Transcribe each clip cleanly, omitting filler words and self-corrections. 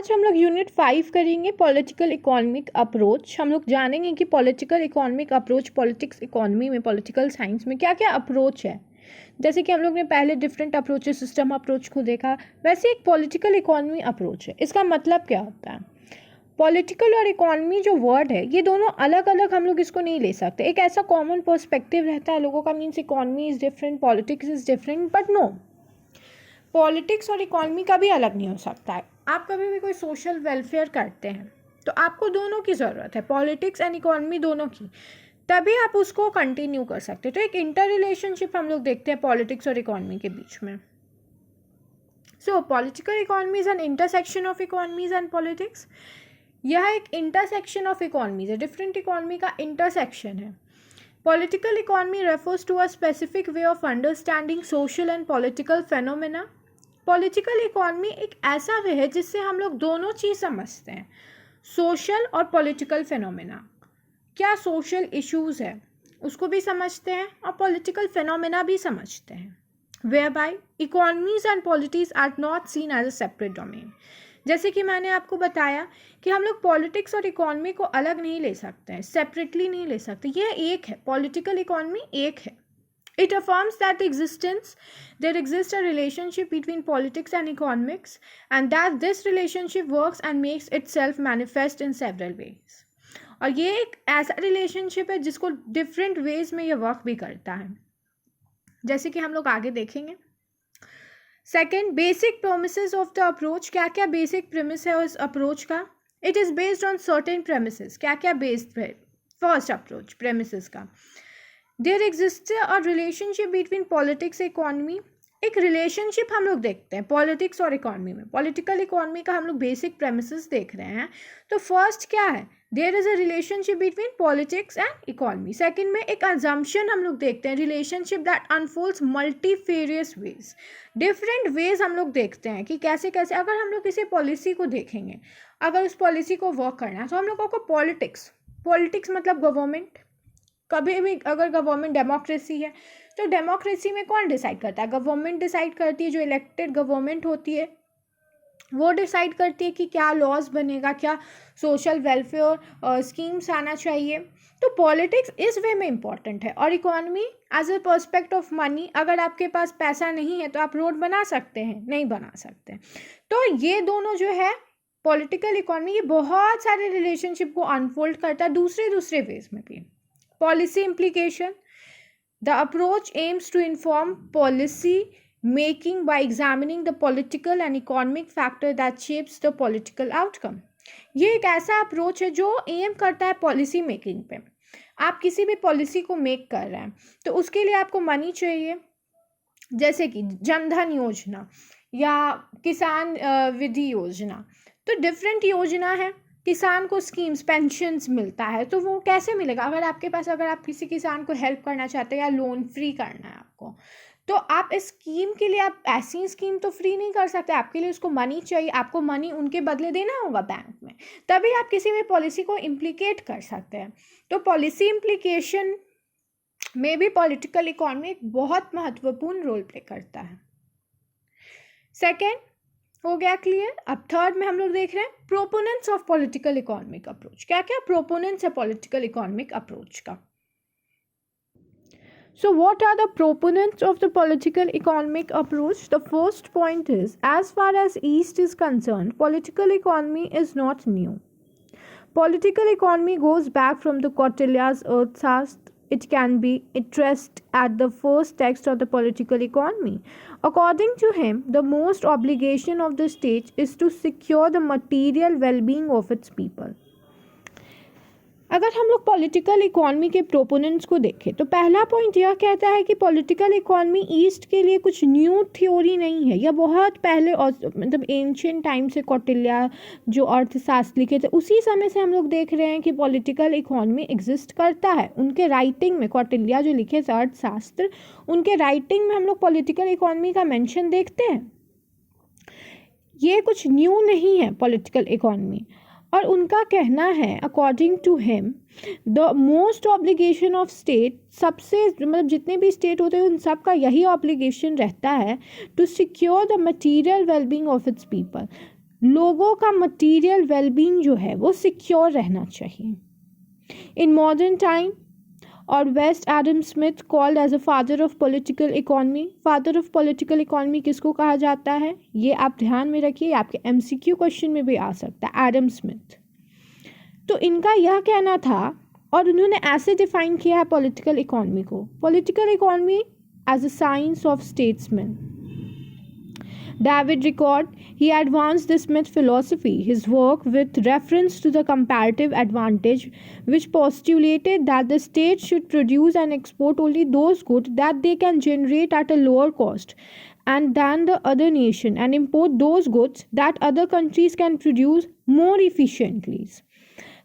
आज हम लोग यूनिट 5 करेंगे पॉलिटिकल इकोनॉमिक अप्रोच। हम लोग जानेंगे कि political economic approach politics economy में, पॉलिटिकल साइंस में क्या क्या अप्रोच है। जैसे कि हम लोग ने पहले डिफरेंट अप्रोचेस, सिस्टम अप्रोच को देखा, वैसे एक पॉलिटिकल इकोनॉमी अप्रोच है। इसका मतलब क्या होता है? पॉलिटिकल और इकोनॉमी जो वर्ड है, ये दोनों अलग अलग हम लोग इसको नहीं ले सकते। एक ऐसा कॉमन पर्सपेक्टिव रहता है लोगों का, means economy is different, politics is different, but no, politics और इकोनॉमी का भी अलग नहीं हो सकता है। आप कभी भी कोई सोशल वेलफेयर करते हैं तो आपको दोनों की ज़रूरत है, पॉलिटिक्स एंड इकोनॉमी दोनों की, तभी आप उसको कंटिन्यू कर सकते हैं। तो एक इंटर रिलेशनशिप हम लोग देखते हैं पॉलिटिक्स और इकोनॉमी के बीच में। So political economy is an intersection of economies and politics. यह एक इंटरसेक्शन ऑफ इकोनॉमीज है, डिफरेंट इकोनॉमी का इंटरसेक्शन है। Political economy refers to a specific way of understanding social and political phenomena. Political economy एक ऐसा वे है जिससे हम लोग दोनों चीज़ समझते हैं, सोशल और पॉलिटिकल फेनोमेना। क्या सोशल इश्यूज़ है उसको भी समझते हैं और पॉलिटिकल फेनोमेना भी समझते हैं। whereby economies and politics are not seen as a separate domain। जैसे कि मैंने आपको बताया कि हम लोग पॉलिटिक्स और इकोनॉमी को अलग नहीं ले सकते हैं, सेपरेटली नहीं ले सकते। यह एक है, पॉलिटिकल इकोनॉमी एक है। It affirms that there exists a relationship between politics and economics, and that this relationship works and makes itself manifest in several ways। और ये एक ऐसा रिलेशनशिप है जिसको डिफरेंट वेज में ये वर्क भी करता है, जैसे कि हम लोग आगे देखेंगे। Second, basic premises of the approach. क्या क्या बेसिक प्रेमिस है उस अप्रोच का? It is based on certain premises. क्या क्या बेस्ड है? फर्स्ट अप्रोच प्रेमिसेस का, there exist a relationship between politics economy. एक रिलेशनशिप हम लोग देखते हैं पॉलिटिक्स और इकोनॉमी में। पॉलिटिकल इकोनॉमी का हम लोग बेसिक प्रेमिसेस देख रहे हैं। तो फर्स्ट क्या है? There is a relationship between politics and economy. Second में एक अजम्पशन हम लोग देखते हैं, relationship that unfolds multifarious ways. Different ways हम लोग देखते हैं कि कैसे कैसे, अगर हम लोग किसी पॉलिसी को देखेंगे, अगर उस पॉलिसी को वर्क करना है तो हम लोगों को पॉलिटिक्स मतलब गवर्नमेंट। कभी भी अगर गवर्नमेंट डेमोक्रेसी है तो डेमोक्रेसी में कौन डिसाइड करता है? गवर्नमेंट डिसाइड करती है। जो इलेक्टेड गवर्नमेंट होती है वो डिसाइड करती है कि क्या लॉज बनेगा, क्या सोशल वेलफेयर स्कीम्स आना चाहिए। तो पॉलिटिक्स इस वे में इम्पॉर्टेंट है। और economy as a perspect of money, अगर आपके पास पैसा नहीं है तो आप रोड बना सकते हैं? नहीं बना सकते। तो ये दोनों जो है पॉलिटिकल इकोनॉमी, ये बहुत सारे रिलेशनशिप को अनफोल्ड करता है दूसरे वेज में भी। Policy implication, the approach aims to inform policy making by examining the political and economic factor that shapes the political outcome। ये एक ऐसा अप्रोच है जो एम करता है पॉलिसी मेकिंग पे। आप किसी भी पॉलिसी को मेक कर रहे हैं तो उसके लिए आपको मनी चाहिए, जैसे कि जनधन योजना या किसान विधि योजना। तो डिफरेंट योजना है, किसान को स्कीम्स, पेंशन्स मिलता है, तो वो कैसे मिलेगा? अगर आपके पास, अगर आप किसी किसान को हेल्प करना चाहते हैं या लोन फ्री करना है आपको, तो आप इस स्कीम के लिए, आप ऐसी स्कीम तो फ्री नहीं कर सकते, आपके लिए उसको मनी चाहिए, आपको मनी उनके बदले देना होगा बैंक में, तभी आप किसी भी पॉलिसी को इम्प्लीकेट कर सकते हैं। तो पॉलिसी इम्प्लीकेशन में भी पॉलिटिकल इकोनॉमी एक बहुत महत्वपूर्ण रोल प्ले करता है। सेकेंड हो गया क्लियर। अब थर्ड में हम लोग देख रहे हैं proponents of political economic approach. क्या क्या प्रोपोनेंट्स है पॉलिटिकल इकोनॉमिक अप्रोच का? So what are the proponents of the political economic approach? The first point is, as far as East is concerned, political economy is not new. Political economy goes back from the Kautilya's Arthashastra. It can be traced at the first text of the political economy. According to him, the most obligation of the state is to secure the material well-being of its people। अगर हम लोग political economy के proponents को देखें तो पहला point यह कहता है कि पॉलिटिकल इकोनॉमी ईस्ट के लिए कुछ न्यू थ्योरी नहीं है। यह बहुत पहले, मतलब एंशियंट टाइम से कौटिल्य जो अर्थशास्त्र लिखे थे उसी समय से हम लोग देख रहे हैं कि पॉलिटिकल इकोनॉमी एग्जिस्ट करता है। उनके राइटिंग में, कौटिल्य जो लिखे थे अर्थशास्त्र, उनके राइटिंग में हम लोग पॉलिटिकल इकोनॉमी का मेंशन देखते हैं। ये कुछ न्यू नहीं है पॉलिटिकल इकोनॉमी। और उनका कहना है, according to him, the most obligation of state, सबसे, मतलब जितने भी स्टेट होते हैं उन सब का यही ऑब्लिगेशन रहता है, to secure the material wellbeing of its people. लोगों का मटीरियल वेलबींग जो है वो सिक्योर रहना चाहिए. इन मॉडर्न टाइम और west Adam Smith called as a father of political economy. Father of political economy किसको कहा जाता है, ये आप ध्यान में रखिए, आपके एमसीक्यू क्वेश्चन में भी आ सकता है, एडम स्मिथ. तो इनका यह कहना था और उन्होंने ऐसे डिफाइन किया है पॉलिटिकल इकोनॉमी को. Political economy as a science of statesman. David Ricord, he advanced this myth philosophy, his work with reference to the comparative advantage, which postulated that the state should produce and export only those goods that they can generate at a lower cost and than the other nation, and import those goods that other countries can produce more efficiently.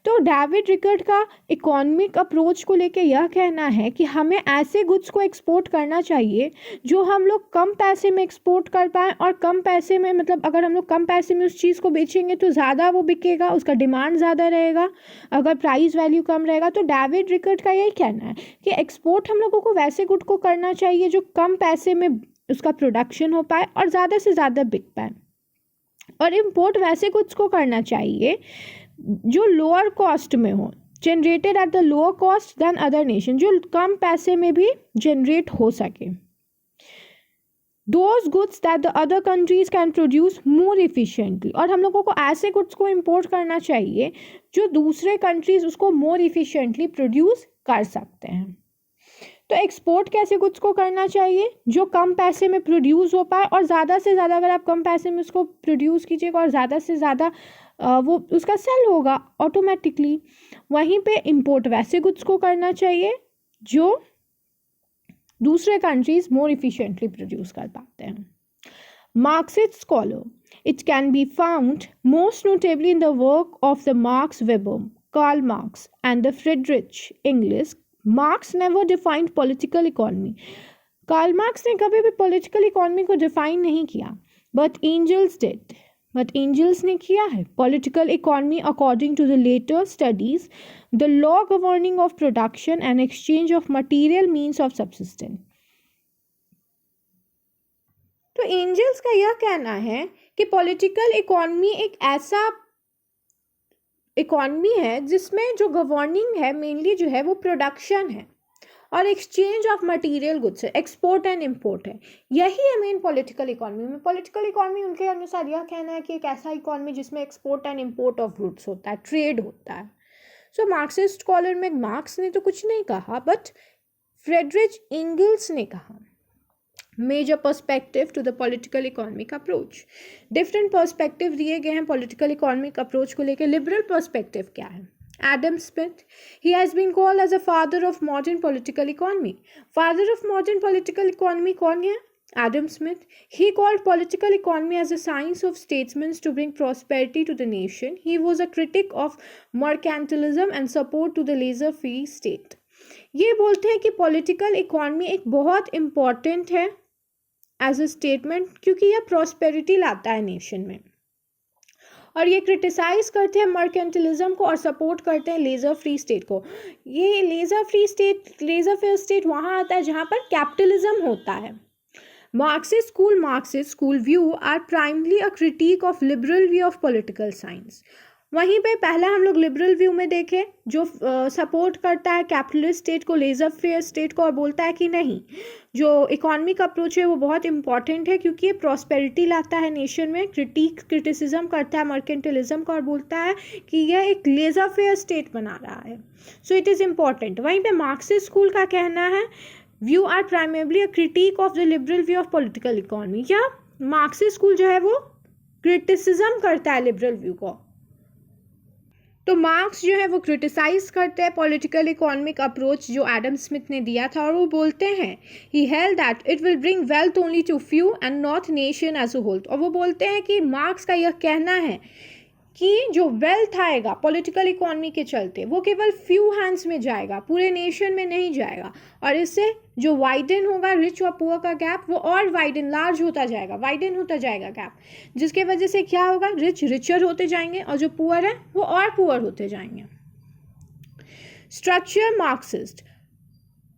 तो David record का economic approach को लेके यह कहना है कि हमें ऐसे गुड्स को एक्सपोर्ट करना चाहिए जो हम लोग कम पैसे में एक्सपोर्ट कर पाएँ, और कम पैसे में मतलब अगर हम लोग कम पैसे में उस चीज़ को बेचेंगे तो ज़्यादा वो बिकेगा, उसका डिमांड ज़्यादा रहेगा, अगर प्राइस वैल्यू कम रहेगा. तो डेविड रिकर्ड का यही कहना है कि एक्सपोर्ट हम लोगों को वैसे गुड को करना चाहिए जो कम पैसे में उसका प्रोडक्शन हो पाए और ज़्यादा से ज़्यादा बिक पाए, और इम्पोर्ट वैसे गुड्स को करना चाहिए जो लोअर कॉस्ट में हो, generated at the lower cost than other nation, जो कम पैसे में भी जनरेट हो सके. Those goods that the other countries can produce more efficiently, और हम लोगों को ऐसे गुड्स को इम्पोर्ट करना चाहिए जो दूसरे कंट्रीज उसको मोर इफिशिएंटली प्रोड्यूस कर सकते हैं. तो एक्सपोर्ट कैसे गुड्स को करना चाहिए जो कम पैसे में प्रोड्यूस हो पाए, और ज़्यादा से ज़्यादा अगर आप कम पैसे में उसको प्रोड्यूस कीजिएगा और ज़्यादा से ज़्यादा वो उसका सेल होगा ऑटोमेटिकली. वहीं पे इंपोर्ट वैसे गुड्स को करना चाहिए जो दूसरे कंट्रीज मोर इफिशिएंटली प्रोड्यूस कर पाते हैं. Marxist scholar, it can be found most notably in the work of the Marx Weber, Karl Marx and the Friedrich Engels. Marx never defined political economy. Karl Marx ने कभी भी political economy को define नहीं किया, but Engels did. But Engels ने किया है. Political economy according to the latter studies the law governing of production and exchange of material means of subsistence. तो एंजल्स का यह कहना है कि पॉलिटिकल इकोनॉमी एक ऐसा इकोनॉमी है जिसमें जो गवर्निंग है मेनली जो है वो प्रोडक्शन है और एक्सचेंज ऑफ मटेरियल गुड्स है, एक्सपोर्ट एंड इंपोर्ट है. यही है मेन पॉलिटिकल इकोनॉमी में. पॉलिटिकल इकोनॉमी उनके अनुसार यह कहना है कि एक ऐसा इकोनॉमी जिसमें export and import of goods होता है, ट्रेड होता है. सो मार्क्सिस्ट स्कॉलर में मार्क्स ने तो कुछ नहीं कहा, बट फ्रेडरिच एंगल्स ने कहा. Major perspective to the political economic approach. Different perspective दिए गए हैं पॉलिटिकल इकोनॉमिक अप्रोच को लेकर. लिबरल पर्सपेक्टिव क्या है? Adam Smith, he has been called as a father of modern political economy. Father of modern political economy कौन है? Adam Smith. He called political economy as a science of statesmen to bring prosperity to the nation. He was a critic of mercantilism and support to the laissez-faire state. ये बोलते हैं कि political economy एक बहुत important है as a statement, क्योंकि यह prosperity लाता है नेशन में, और ये क्रिटिसाइज करते हैं मर्केंटिलिज्म को और सपोर्ट करते हैं लेजर फ्री स्टेट को. ये laissez free state, laissez faire state वहाँ आता है जहाँ पर कैपिटलिज्म होता है. Marxist school view are primarily a critique of liberal view of political science. वहीं पे पहला हम लोग लिबरल व्यू में देखें जो सपोर्ट करता है कैपिटलिस्ट स्टेट को, लेजर फेयर स्टेट को, और बोलता है कि नहीं, जो इकोनॉमिक अप्रोच है वो बहुत इंपॉर्टेंट है क्योंकि ये प्रॉस्पेरिटी लाता है नेशन में. क्रिटिसिज्म करता है मर्केंटिलिज्म का और बोलता है कि यह एक लेजर फेयर स्टेट बना रहा है. So it is important. वहीं पे मार्क्सिस्ट स्कूल का कहना है view are primarily a critique of the liberal view of political economy. या मार्क्सिस्ट स्कूल जो है वो क्रिटिसिज्म करता है लिबरल व्यू को. तो मार्क्स जो है वो क्रिटिसाइज करते हैं पॉलिटिकल इकोनॉमिक अप्रोच जो एडम स्मिथ ने दिया था, और वो बोलते हैं he held that it will bring wealth only to few and not nation as a whole. और वो बोलते हैं कि मार्क्स का यह कहना है कि जो वेल्थ आएगा पॉलिटिकल इकोनॉमी के चलते वो केवल फ्यू हैंड्स में जाएगा, पूरे नेशन में नहीं जाएगा, और इससे जो वाइडन होगा रिच और पुअर का गैप वो और वाइडन लार्ज होता जाएगा, वाइडन होता जाएगा गैप, जिसके वजह से क्या होगा, रिच रिचर होते जाएंगे और जो पुअर है वो और पुअर होते जाएंगे. Structure Marxist.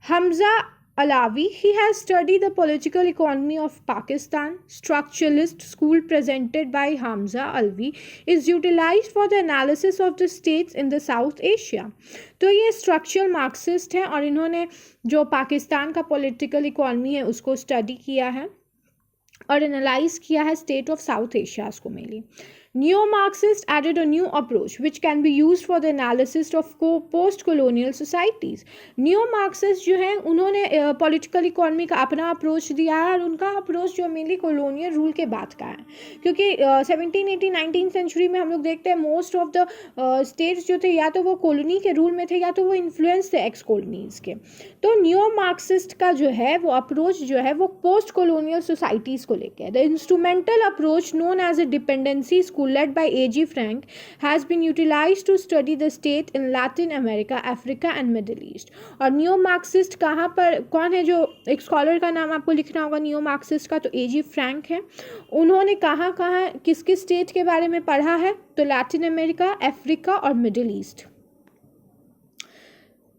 Hamza Alawi, he has studied the political economy of Pakistan. Structuralist school presented by Hamza Alvi is utilized for the analysis of the states in the South Asia. तो ये structural Marxist हैं और इन्होंने जो पाकिस्तान का political economy है उसको study किया है और एनालाइज किया है स्टेट ऑफ साउथ एशियाज को mainly. Neo-Marxists added a new approach which can be used for the analysis of post-colonial societies. Neo-Marxists जो हैं उन्होंने पॉलिटिकल इकोनॉमी का अपना अप्रोच दिया है और उनका अप्रोच जो मेनली कॉलोनियल रूल के बाद का है, क्योंकि 1780 19th सेंचुरी में हम लोग देखते हैं मोस्ट ऑफ द स्टेट्स जो थे या तो वो कॉलोनी के रूल में थे या तो वो इन्फ्लुएंस थे एक्स कॉलोनीज के. तो न्यो-मार्क्सिस्ट का जो है वो अप्रोच जो है वो पोस्ट कॉलोनियल सोसाइटीज़ को लेकर है. The instrumental approach known as a dependency school led by A.G. Frank has been utilized to study the state in Latin America, Africa and Middle East. और न्यो मार्क्सिस्ट कहाँ पर कौन है, जो एक स्कॉलर का नाम आपको लिखना होगा न्यो मार्क्सिस्ट का, तो A.G. फ्रैंक है. उन्होंने कहाँ कहाँ किस किस स्टेट के बारे में पढ़ा है, तो लैटिन अमेरिका, अफ्रीका और मिडिल ईस्ट.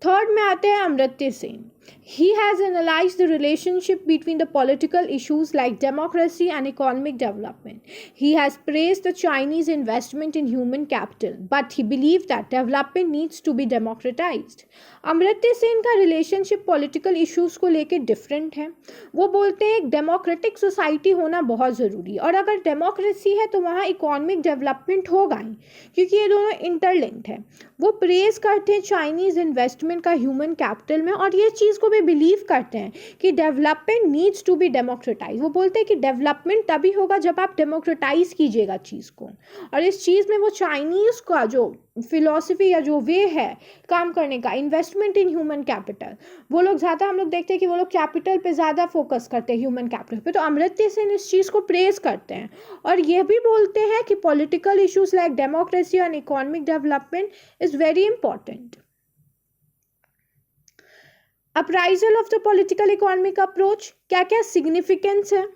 थर्ड में आते हैं Amartya Sen. He has analyzed the relationship between the political issues like democracy and economic development. He has praised the Chinese investment in human capital, but he believed that development needs to be democratized. Amartya Sen का relationship political issues को लेके different है. वो बोलते हैं एक democratic society होना बहुत ज़रूरी है और अगर डेमोक्रेसी है तो वहाँ इकोनॉमिक डेवलपमेंट होगा ही, क्योंकि ये दोनों इंटरलिंक्ड है. वो प्रेज करते हैं चाइनीज़ इन्वेस्टमेंट का ह्यूमन कैपिटल में और ये चीज़ को भी बिलीव करते हैं कि development needs to be democratise. वो बोलते हैं कि डेवलपमेंट तभी होगा जब आप डेमोक्रेटाइज कीजिएगा चीज़ को. और इस चीज़ में वो चाइनीज़ का जो फिलॉसफी या जो वे है काम करने का, इन्वेस्टमेंट इन ह्यूमन कैपिटल, वो लोग ज़्यादा हम लोग देखते हैं कि वो लोग कैपिटल पे ज़्यादा फोकस करते हैं, ह्यूमन कैपिटल पे. तो अमर्त्य सेन इस चीज़ को प्रेज करते हैं और ये भी बोलते हैं कि political issues like democracy and economic development is very important. Appraisal of the political economic approach, क्या क्या सिग्निफिकेंस है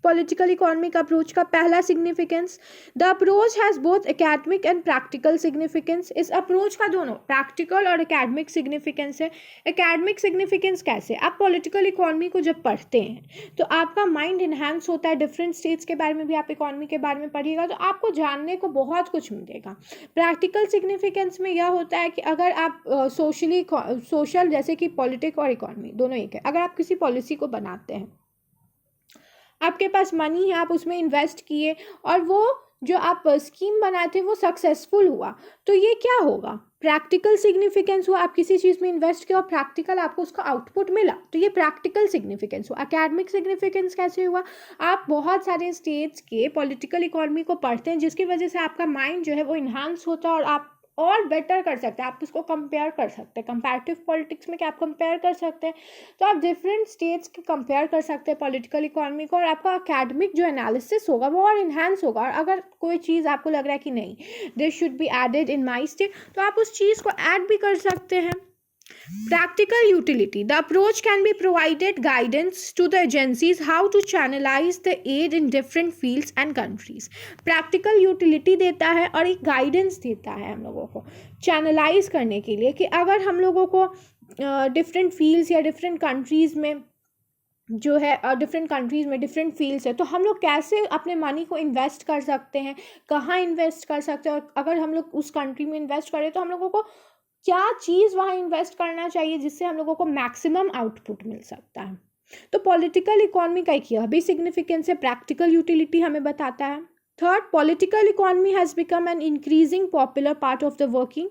पॉलिटिकल इकोनॉमिक अप्रोच का. पहला significance, the approach has both academic and practical significance. इस अप्रोच का दोनों प्रैक्टिकल और academic significance है. एकेडमिक सिग्निफिकेंस कैसे, आप पॉलिटिकल इकोनॉमी को जब पढ़ते हैं तो आपका माइंड इन्हांस होता है. डिफरेंट स्टेट्स के बारे में भी आप इकोनॉमी के बारे में पढ़िएगा तो आपको जानने को बहुत कुछ मिलेगा. प्रैक्टिकल सिग्निफिकेंस में यह होता है कि अगर आप सोशल जैसे कि पॉलिटिक्स और इकोनॉमी दोनों एक है, अगर आप किसी पॉलिसी को बनाते हैं, आपके पास मनी है, आप उसमें इन्वेस्ट किए और वो जो आप स्कीम बनाते हैं वो सक्सेसफुल हुआ, तो ये क्या होगा, प्रैक्टिकल सिग्निफिकेंस हुआ. आप किसी चीज़ में इन्वेस्ट किया और प्रैक्टिकल आपको उसका आउटपुट मिला, तो ये प्रैक्टिकल सिग्निफिकेंस हुआ. एकेडमिक सिग्निफिकेंस कैसे हुआ, आप बहुत सारे स्टेट्स के पॉलिटिकल इकोनॉमी को पढ़ते हैं जिसकी वजह से आपका माइंड जो है वो इन्हांस होता है और आप और बेटर कर सकते हैं. आप इसको कंपेयर कर सकते हैं. कंपैरेटिव पॉलिटिक्स में क्या आप कंपेयर कर सकते हैं, तो आप डिफरेंट स्टेट्स के कंपेयर कर सकते हैं पॉलिटिकल इकोनॉमी को और आपका अकेडमिक जो एनालिसिस होगा वो और इन्हांस होगा. और अगर कोई चीज़ आपको लग रहा है कि नहीं this should be added in my state, तो आप उस चीज़ को ऐड भी कर सकते हैं. Practical utility. The approach can be provided guidance to the agencies how to channelize the aid in different fields and countries. Practical utility देता है और एक guidance देता है हम लोगों को channelize करने के लिए कि अगर हम लोगों को different fields या different countries में जो है डिफरेंट कंट्रीज़ में डिफरेंट फील्ड्स है, तो हम लोग कैसे अपने मनी को इन्वेस्ट कर सकते हैं, कहाँ इन्वेस्ट कर सकते हैं, और अगर हम लोग उस कंट्री में इन्वेस्ट करें तो हम लोगों को क्या चीज़ वहाँ इन्वेस्ट करना चाहिए जिससे हम लोगों को मैक्सिमम आउटपुट मिल सकता है. तो पॉलिटिकल इकोनॉमी का एक यह भी सिग्निफिकेंस है, प्रैक्टिकल यूटिलिटी हमें बताता है. Third, political economy has become an increasing popular part of the working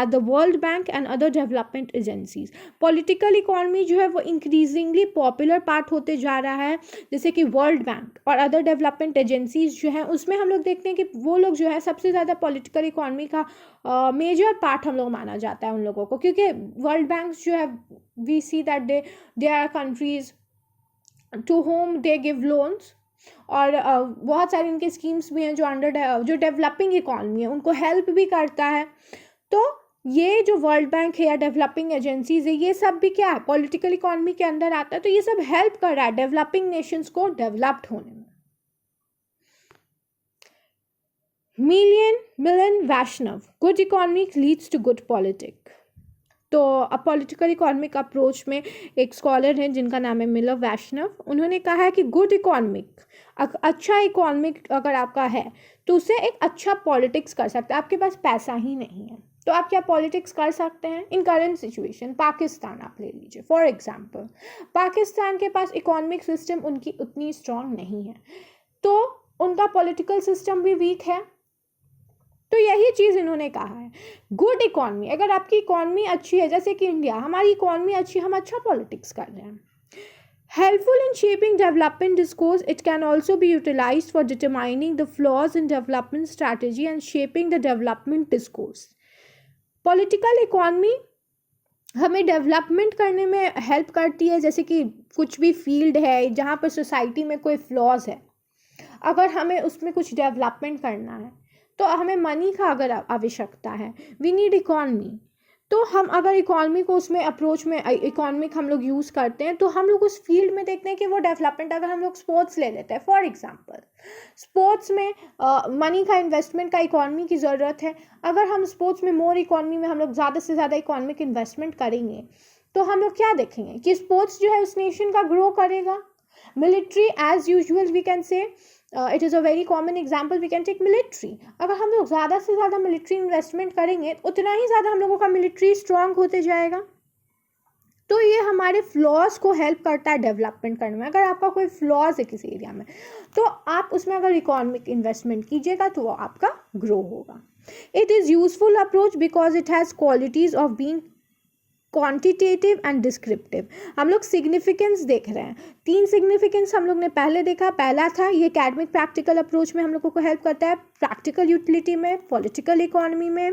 at the World Bank and other development agencies. Political economy जो है वो increasingly popular part होते जा रहा है, जैसे कि World Bank और other development agencies जो हैं उसमें हम लोग देखते हैं कि वो लोग जो है सबसे ज़्यादा political economy का मेजर पार्ट हम लोग माना जाता है उन लोगों को, क्योंकि वर्ल्ड बैंक जो है we see that they are countries to whom they give loans और बहुत सारी इनके स्कीम्स भी हैं जो अंडर जो डेवलपिंग इकॉनमी है उनको हेल्प भी करता है. तो ये जो वर्ल्ड बैंक है या डेवलपिंग एजेंसीज है ये सब भी क्या है पॉलिटिकल इकॉनमी के अंदर आता है. तो ये सब हेल्प कर रहा है डेवलपिंग नेशंस को डेवलप्ड होने में. Milan Vaishnav, good economic leads to good politics. तो पॉलिटिकल इकोनॉमिक अप्रोच में एक स्कॉलर हैं जिनका नाम है मिलर वैष्णव, उन्होंने कहा है कि गुड इकोनॉमिक, अच्छा इकोनॉमिक अगर आपका है तो उससे एक अच्छा पॉलिटिक्स कर सकते हैं। आपके पास पैसा ही नहीं है तो आप क्या पॉलिटिक्स कर सकते हैं? इन करंट सिचुएशन पाकिस्तान आप ले लीजिए फॉर एग्जांपल, पाकिस्तान के पास इकोनॉमिक सिस्टम उनकी उतनी स्ट्रांग नहीं है, तो उनका पॉलिटिकल सिस्टम भी वीक है। तो यही चीज़ इन्होंने कहा है, गुड इकोनॉमी, अगर आपकी इकोनॉमी अच्छी है, जैसे कि इंडिया, हमारी इकोनॉमी अच्छी, हम अच्छा पॉलिटिक्स कर रहे हैं। Helpful in shaping development discourse, it can also be utilized for determining the flaws in development strategy and shaping the development discourse. Political economy हमें डेवलपमेंट करने में हेल्प करती है, जैसे कि कुछ भी फील्ड है जहाँ पर सोसाइटी में कोई फ्लॉज है, अगर हमें उसमें कुछ डेवलपमेंट करना है तो हमें मनी का अगर आवश्यकता है, वी नीड इकॉनमी, तो हम अगर इकॉनमी को उसमें अप्रोच में इकॉनमिक हम लोग यूज़ करते हैं तो हम लोग उस फील्ड में देखते हैं कि वो डेवलपमेंट, अगर हम लोग स्पोर्ट्स ले लेते हैं फॉर एग्जांपल, स्पोर्ट्स में मनी का इन्वेस्टमेंट का इकॉनमी की ज़रूरत है, अगर हम स्पोर्ट्स में मोर इकॉनमी में हम लोग ज़्यादा से ज़्यादा इकॉनमिक इन्वेस्टमेंट करेंगे तो हम लोग क्या देखेंगे कि स्पोर्ट्स जो है उस नेशन का ग्रो करेगा। Military as usual we can say it is a very common example, we can take military, अगर हम लोग ज़्यादा से ज़्यादा मिलिट्री इन्वेस्टमेंट करेंगे उतना ही ज़्यादा हम लोगों का मिलिट्री स्ट्रांग होते जाएगा। तो ये हमारे फ्लॉज को हेल्प करता है डेवलपमेंट करने में। अगर आपका कोई फ्लॉज है किसी एरिया में तो आप उसमें अगर इकोनॉमिक इन्वेस्टमेंट कीजिएगा तो वो आपका ग्रो होगा। It is useful approach because it has qualities of being quantitative and descriptive. हम लोग सिग्निफिकेंस देख रहे हैं, 3 सिग्निफिकेंस हम लोग ने पहले देखा। पहला था ये एकेडमिक प्रैक्टिकल अप्रोच में हम लोगों को हेल्प करता है, प्रैक्टिकल यूटिलिटी में, पॉलिटिकल इकोनॉमी में।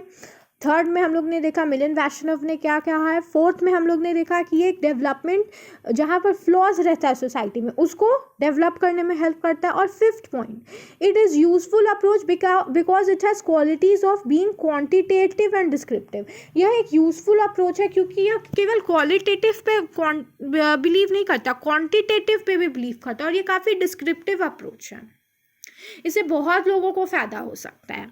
थर्ड में हम लोग ने देखा मिलन वैष्णव ने क्या कहा है। फोर्थ में हम लोग ने देखा कि ये एक डेवलपमेंट जहाँ पर फ्लॉज रहता है सोसाइटी में उसको डेवलप करने में हेल्प करता है। और fifth point, it is useful approach because it has qualities of being quantitative and descriptive. यह एक यूजफुल अप्रोच है क्योंकि यह केवल क्वालिटेटिव पे बिलीव नहीं करता, क्वांटिटेटिव पे भी बिलीव करता है, और ये काफ़ी डिस्क्रिप्टिव अप्रोच है, इससे बहुत लोगों को फ़ायदा हो सकता है।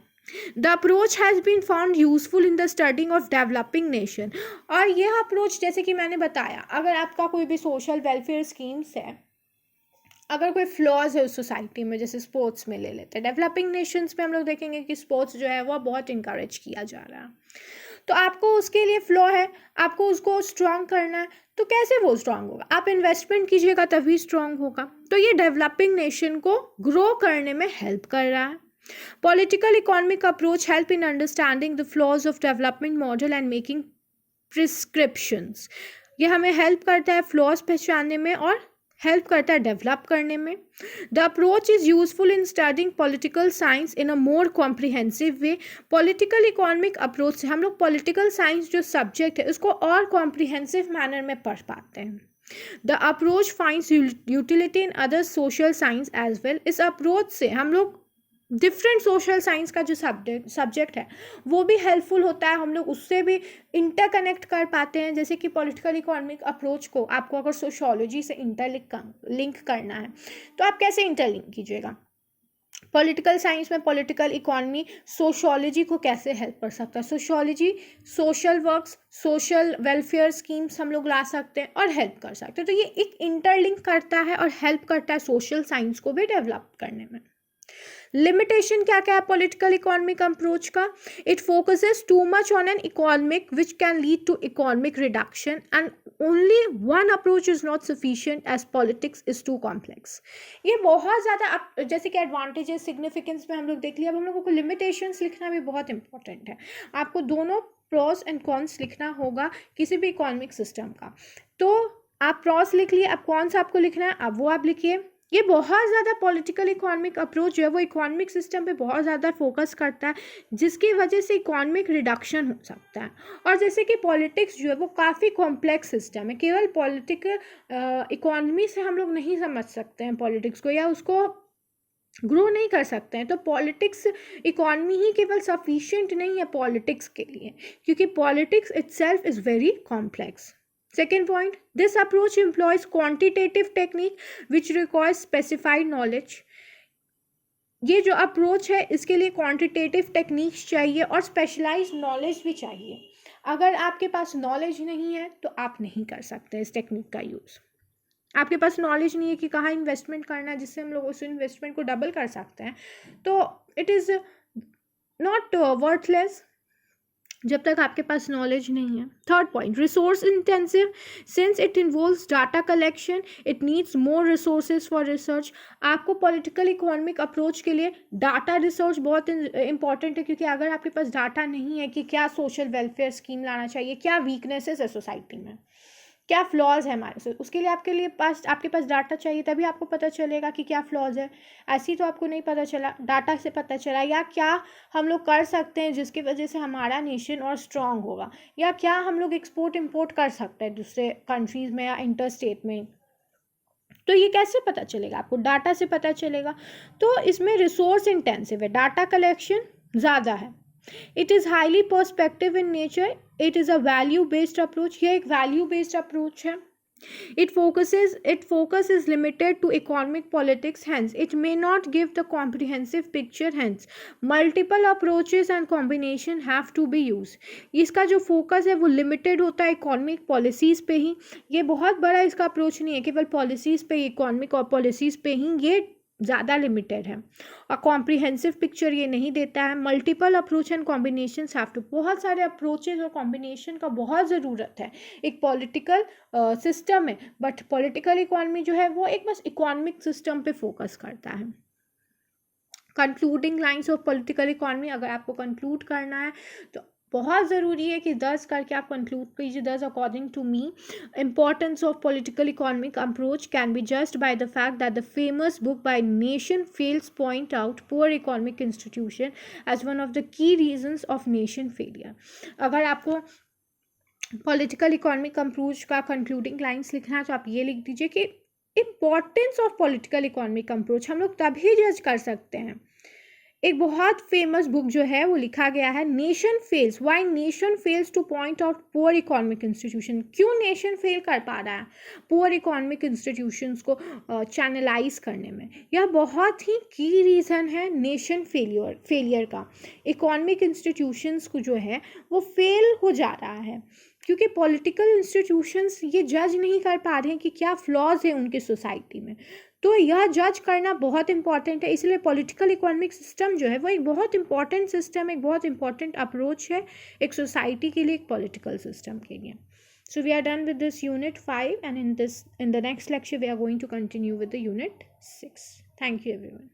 The approach has been found useful in the studying of developing nation। और यह अप्रोच जैसे कि मैंने बताया, अगर आपका कोई भी सोशल वेलफेयर स्कीम्स है, अगर कोई फ्लॉज है उस सोसाइटी में, जैसे स्पोर्ट्स में ले लेते हैं, डेवलपिंग नेशंस में हम लोग देखेंगे कि स्पोर्ट्स जो है वो बहुत इंकरेज किया जा रहा है, तो आपको उसके लिए फ्लॉ है, आपको उसको स्ट्रांग करना है, तो कैसे वो स्ट्रांग होगा? आप इन्वेस्टमेंट कीजिएगा तभी स्ट्रांग होगा। तो ये डेवलपिंग नेशन को ग्रो करने में हेल्प कर रहा है। Political economic approach help in understanding the flaws of development model and making prescriptions। ये हमें हेल्प करता है फ्लॉज पहचानने में और हेल्प करता है डेवलप करने में। The approach is useful in studying political science in a more comprehensive way. Political economic approach से हम लोग पॉलिटिकल साइंस जो सब्जेक्ट है उसको और कॉम्प्रिहेंसिव मैनर में पढ़ पाते हैं। The approach finds utility in other social science as well. इस अप्रोच से हम लोग डिफरेंट सोशल साइंस का जो सब्जेक्ट है वो भी हेल्पफुल होता है, हम लोग उससे भी इंटरकनेक्ट कर पाते हैं। जैसे कि पॉलिटिकल इकोनॉमिक अप्रोच को आपको अगर सोशोलॉजी से लिंक करना है तो आप कैसे इंटरलिंक कीजिएगा? पॉलिटिकल साइंस में पॉलिटिकल इकोनॉमी सोशोलॉजी को कैसे हेल्प कर सकता है? Sociology social works, social welfare schemes हम लोग ला सकते हैं और हेल्प कर सकते हैं। तो ये एक इंटरलिंक करता है और हेल्प करता है सोशल साइंस को भी डेवलप करने में। लिमिटेशन क्या क्या है पॉलिटिकल इकोनॉमिक अप्रोच का? It focuses too much on an economic which can lead to economic reduction and only one approach is not sufficient as politics is too complex. ये बहुत ज़्यादा जैसे कि एडवांटेजेस सिग्निफिकेंस में हम लोग देख लिया, अब हम लोगों को लिमिटेशंस लिखना भी बहुत इंपॉर्टेंट है। आपको दोनों प्रॉस एंड कॉन्स लिखना होगा किसी भी इकोनॉमिक सिस्टम का। तो आप प्रॉस लिख लिए, अब कौन सा आपको लिखना है अब वो आप लिखिए। ये बहुत ज़्यादा पॉलिटिकल इकोनॉमिक अप्रोच जो है वो इकोनॉमिक सिस्टम पे बहुत ज़्यादा फोकस करता है, जिसकी वजह से इकोनॉमिक रिडक्शन हो सकता है। और जैसे कि पॉलिटिक्स जो है वो काफ़ी कॉम्प्लेक्स सिस्टम है, केवल पॉलिटिकल इकोनॉमी से हम लोग नहीं समझ सकते हैं पॉलिटिक्स को या उसको ग्रो नहीं कर सकते हैं। तो पॉलिटिक्स इकोनॉमी ही केवल सफिशिएंट नहीं है पॉलिटिक्स के लिए, क्योंकि politics itself is very complex. Second point, this approach employs quantitative technique which requires specified knowledge। ये जो अप्रोच है इसके लिए क्वांटिटेटिव टेक्निक्स चाहिए और स्पेशलाइज्ड नॉलेज भी चाहिए। अगर आपके पास नॉलेज नहीं है तो आप नहीं कर सकते इस टेक्निक का यूज़। आपके पास नॉलेज नहीं है कि कहाँ इन्वेस्टमेंट करना है जिससे हम लोग उस इन्वेस्टमेंट को डबल कर सकते हैं, तो इट इज़ नॉट वर्थलेस जब तक आपके पास नॉलेज नहीं है। Third point, resource intensive, since it involves data collection it needs more resources for research. आपको पॉलिटिकल इकोनॉमिक अप्रोच के लिए डाटा रिसर्च बहुत इंपॉर्टेंट है, क्योंकि अगर आपके पास डाटा नहीं है कि क्या सोशल वेलफेयर स्कीम लाना चाहिए, क्या वीकनेसेस है सोसाइटी में, क्या फ्लॉज है हमारे से, उसके लिए आपके पास डाटा चाहिए, तभी आपको पता चलेगा कि क्या फ्लॉज है। ऐसे ही तो आपको नहीं पता चला, डाटा से पता चला। या क्या हम लोग कर सकते हैं जिसकी वजह से हमारा नेशन और स्ट्रांग होगा, या क्या हम लोग एक्सपोर्ट इम्पोर्ट कर सकते हैं दूसरे कंट्रीज़ में या इंटर स्टेट में, तो ये कैसे पता चलेगा? आपको डाटा से पता चलेगा। तो इसमें रिसोर्स इंटेंसिव है, डाटा कलेक्शन ज़्यादा है। It is highly perspective in nature, it is a value based approach. यह एक वैल्यू बेस्ड अप्रोच है। Its focus is limited to economic politics, hence it may not give the comprehensive picture, hence multiple approaches and combination have to be used. इसका जो focus है वो limited होता है economic policies पे ही। ये बहुत बड़ा इसका अप्रोच नहीं है केवल पॉलिसीज़ पे, इकोनॉमिक और पॉलिसीज़ पे ही ये ज़्यादा लिमिटेड है, और कॉम्प्रिहेंसिव पिक्चर ये नहीं देता है। Multiple approach and combination have to, बहुत सारे अप्रोचेज और कॉम्बिनेशन का बहुत ज़रूरत है एक पॉलिटिकल सिस्टम में, बट पॉलिटिकल इकोनॉमी जो है वो एक बस इकोनॉमिक सिस्टम पे फोकस करता है। Concluding lines of political economy, अगर आपको कंक्लूड करना है तो बहुत ज़रूरी है कि 10 करके आप कंक्लूड कीजिए। 10 according to me, importance of political economic approach can be just by the fact that the famous book by nation fails point out poor economic institution as one of the key reasons of nation failure. अगर आपको political economic approach का concluding lines लिखना है तो आप ये लिख दीजिए कि importance of political economic approach हम लोग तभी जज कर सकते हैं। एक बहुत फेमस बुक जो है वो लिखा गया है, nation fails, why nation fails two point out poor economic institution. क्यों नेशन फेल कर पा रहा है पुअर इकोनॉमिक इंस्टीट्यूशंस को चैनलाइज करने में? यह बहुत ही की रीज़न है नेशन फेलियर का। इकोनॉमिक इंस्टीट्यूशंस को जो है वो फेल हो जा रहा है क्योंकि पॉलिटिकल इंस्टीट्यूशंस ये जज नहीं कर पा रहे हैं कि क्या फ्लॉज है उनकी सोसाइटी में। तो यह जज करना बहुत इंपॉर्टेंट है, इसलिए पॉलिटिकल इकोनॉमिक सिस्टम जो है वो एक बहुत इंपॉर्टेंट सिस्टम, एक बहुत इंपॉर्टेंट अप्रोच है एक सोसाइटी के लिए, एक पॉलिटिकल सिस्टम के लिए। So we are done with this unit 5, and in the next lecture we are going to continue with the unit 6. Thank you everyone.